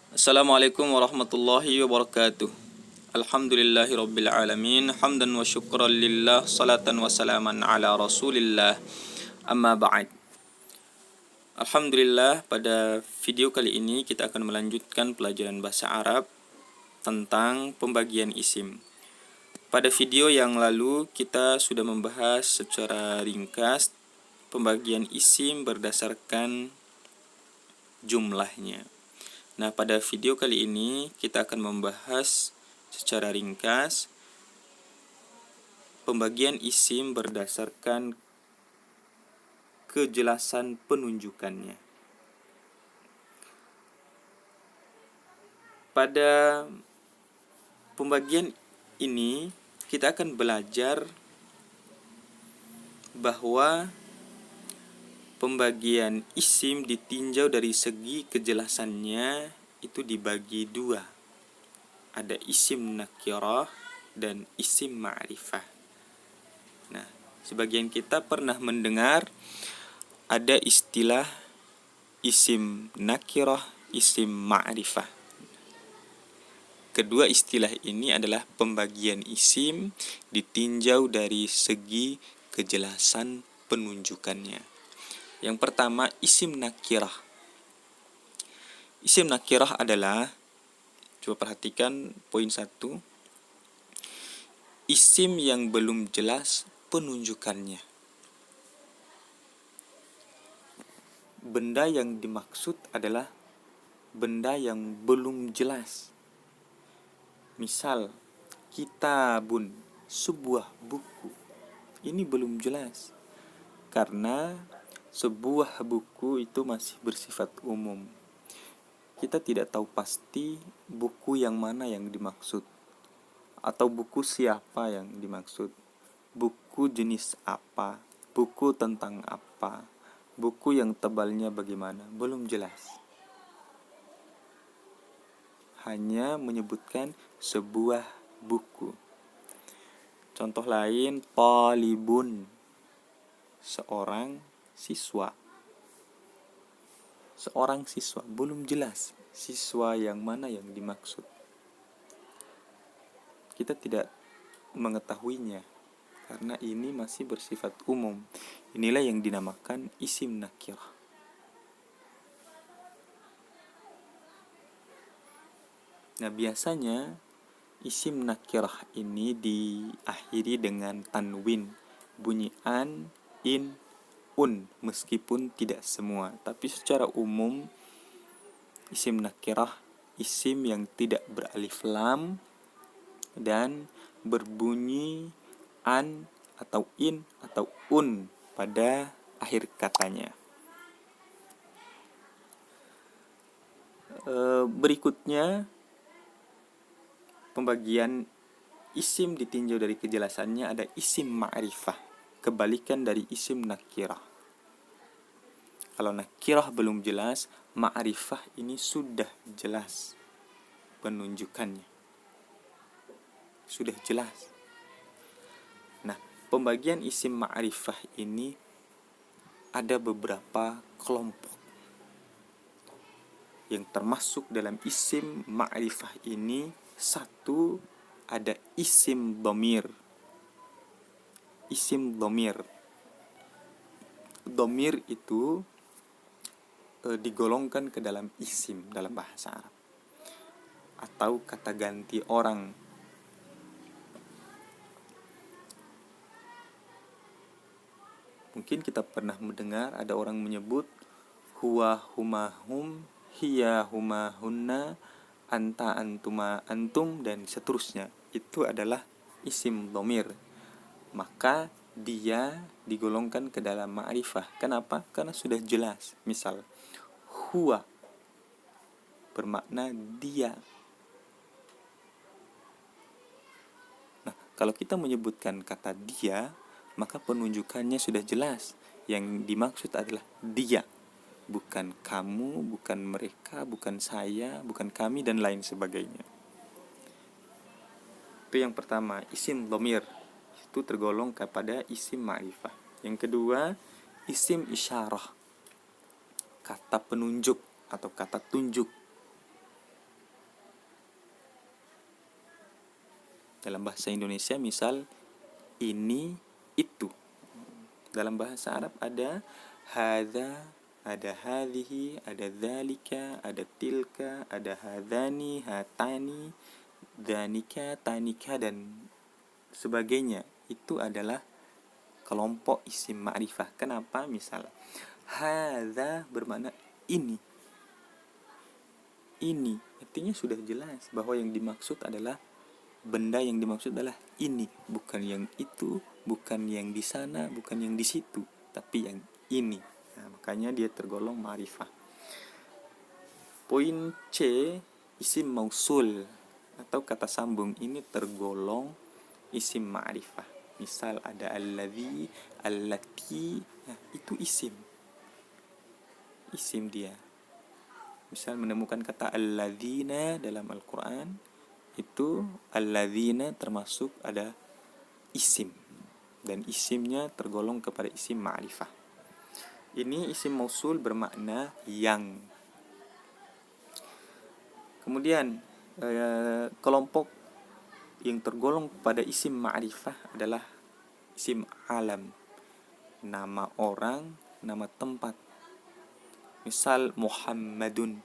Assalamualaikum warahmatullahi wabarakatuh. Alhamdulillahi rabbil alamin. Hamdan wa syukran lillah. Salatan wa salaman ala rasulillah. Amma ba'd. Alhamdulillah, pada video kali ini kita akan melanjutkan pelajaran bahasa Arab tentang pembagian isim. Pada video yang lalu kita sudah membahas secara ringkas pembagian isim berdasarkan jumlahnya. Nah, pada video kali ini kita akan membahas secara ringkas pembagian isim berdasarkan kejelasan penunjukannya. Pada pembagian ini kita akan belajar bahwa pembagian isim ditinjau dari segi kejelasannya itu dibagi dua. Ada isim nakirah dan isim ma'rifah. Nah, sebagian kita pernah mendengar ada istilah isim nakirah, isim ma'rifah. Kedua istilah ini adalah pembagian isim ditinjau dari segi kejelasan penunjukannya. Yang pertama, isim nakirah. Isim nakirah adalah, coba perhatikan poin 1, isim yang belum jelas penunjukannya. Benda yang dimaksud adalah benda yang belum jelas. Misal, kitabun, sebuah buku. Ini belum jelas. Karena sebuah buku itu masih bersifat umum. Kita tidak tahu pasti buku yang mana yang dimaksud, atau buku siapa yang dimaksud, buku jenis apa, buku tentang apa, buku yang tebalnya bagaimana, belum jelas. Hanya menyebutkan sebuah buku. Contoh lain, talibun, seorang siswa. Seorang siswa, belum jelas siswa yang mana yang dimaksud. Kita tidak mengetahuinya karena ini masih bersifat umum. Inilah yang dinamakan isim nakirah. Nah, biasanya isim nakirah ini diakhiri dengan tanwin, bunyi an, in, un, meskipun tidak semua. Tapi secara umum isim nakirah isim yang tidak beralif lam dan berbunyi an atau in atau un pada akhir katanya. Berikutnya, pembagian isim ditinjau dari kejelasannya ada isim ma'rifah, kebalikan dari isim nakirah. Kalau nakirah belum jelas, ma'rifah ini sudah jelas penunjukannya. Sudah jelas. Nah, pembagian isim ma'rifah ini ada beberapa kelompok. Yang termasuk dalam isim ma'rifah ini, satu, ada isim dhamir. Isim dhamir. Dhamir itu digolongkan ke dalam isim dalam bahasa Arab, atau kata ganti orang. Mungkin kita pernah mendengar ada orang menyebut huwa huma hum, hiya huma hunna, anta antuma antum, dan seterusnya. Itu adalah isim dhamir. Maka dia digolongkan ke dalam ma'rifah. Kenapa? Karena sudah jelas. Misal, huwa bermakna dia. Nah, kalau kita menyebutkan kata dia, maka penunjukannya sudah jelas. Yang dimaksud adalah dia, bukan kamu, bukan mereka, bukan saya, bukan kami, dan lain sebagainya. Itu yang pertama, isim dhamir. Itu tergolong kepada isim ma'rifah. Yang kedua, isim isyarah, kata penunjuk atau kata tunjuk. Dalam bahasa Indonesia misal ini, itu. Dalam bahasa Arab ada hadza, ada hadhihi, ada dzalika, ada tilka, ada hadzani, hatani, dzanika, tanika, dan sebagainya. Itu adalah kelompok isim ma'rifah. Kenapa? Misal hadza bermakna ini. Ini artinya sudah jelas bahwa yang dimaksud adalah benda, yang dimaksud adalah ini, bukan yang itu, bukan yang di sana, bukan yang di situ, tapi yang ini. Nah, makanya dia tergolong ma'rifah. Poin C, isim mausul atau kata sambung ini tergolong isim ma'rifah. Misal ada alladzi, allati, nah, itu isim. Isim dia. Misal menemukan kata alladzina dalam Al-Quran, itu alladzina termasuk ada isim, dan isimnya tergolong kepada isim ma'rifah. Ini isim mausul bermakna yang. Kemudian kelompok yang tergolong pada isim ma'rifah adalah isim alam, nama orang, nama tempat. Misal Muhammadun,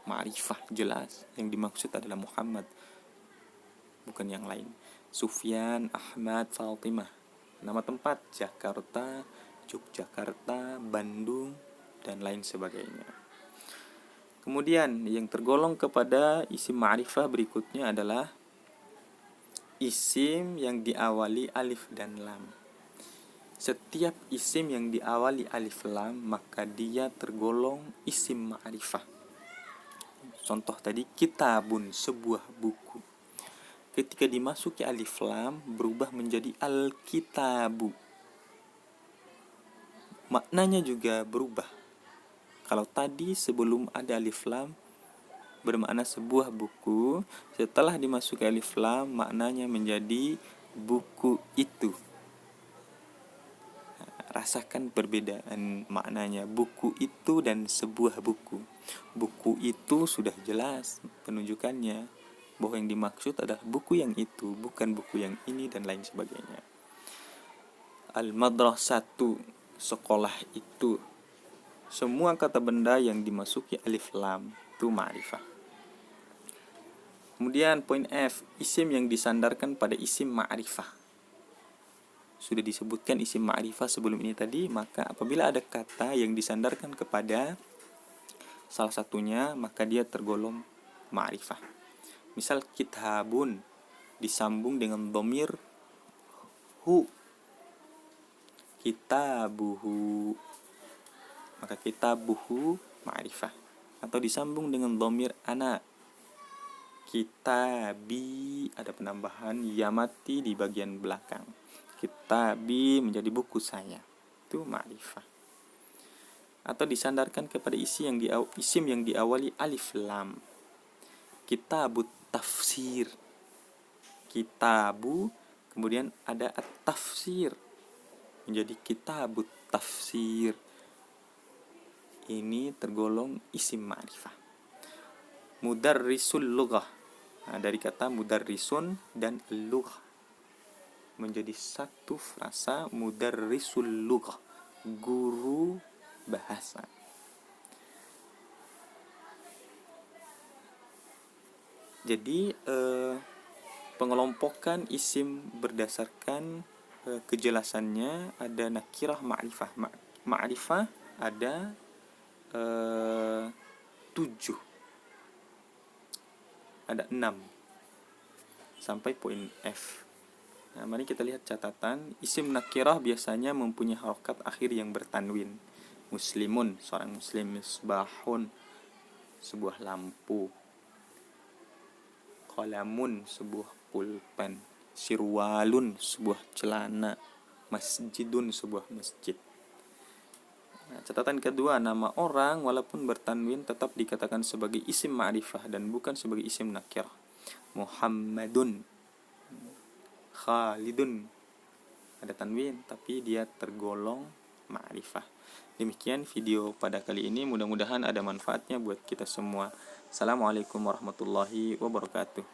ma'rifah jelas, yang dimaksud adalah Muhammad, bukan yang lain. Sufyan, Ahmad, Fatimah, nama tempat Jakarta, Yogyakarta, Bandung, dan lain sebagainya. Kemudian yang tergolong kepada isim ma'rifah berikutnya adalah isim yang diawali alif dan lam. Setiap isim yang diawali alif lam maka dia tergolong isim ma'rifah. Contoh tadi kitabun, sebuah buku. Ketika dimasuki alif lam berubah menjadi al-kitabu. Maknanya juga berubah. Kalau tadi sebelum ada alif lam bermakna sebuah buku, setelah dimasuki alif lam maknanya menjadi buku itu. Rasakan perbedaan maknanya buku itu dan sebuah buku. Buku itu sudah jelas penunjukannya bahwa yang dimaksud adalah buku yang itu, bukan buku yang ini, dan lain sebagainya. Al-madrasatu, sekolah itu. Semua kata benda yang dimasuki alif lam itu ma'rifah. Kemudian poin F, isim yang disandarkan pada isim ma'rifah. Sudah disebutkan isim ma'rifah sebelum ini tadi, maka apabila ada kata yang disandarkan kepada salah satunya, maka dia tergolong ma'rifah. Misal kitabun disambung dengan dhamir hu, kitabuhu, maka kitabuhu ma'rifah. Atau disambung dengan dhamir ana, kitabi, ada penambahan ya mati di bagian belakang, kitabi menjadi buku saya, itu ma'rifah. Atau disandarkan kepada isim yang diawali alif lam. Kitabut tafsir, kitabu kemudian ada at-tafsir menjadi kitabut tafsir. Ini tergolong isim ma'rifah. Mudarrisul lughah, nah, dari kata mudarrisun dan lughah menjadi satu frasa, mudarrisul lughah, guru bahasa. Jadi pengelompokan isim berdasarkan kejelasannya ada nakirah, ma'rifah. Ma'rifah ada 7, ada 6 sampai poin F. Nah, mari kita lihat catatan. Isim nakirah biasanya mempunyai harokat akhir yang bertanwin. Muslimun, seorang muslim. Misbahun, sebuah lampu. Qalamun, sebuah pulpen. Sirwalun, sebuah celana. Masjidun, sebuah masjid. Nah, catatan kedua, nama orang walaupun bertanwin tetap dikatakan sebagai isim ma'rifah dan bukan sebagai isim nakirah. Muhammadun, Khalidun, ada tanwin tapi dia tergolong ma'rifah. Demikian video pada kali ini, mudah-mudahan ada manfaatnya buat kita semua. Assalamualaikum warahmatullahi wabarakatuh.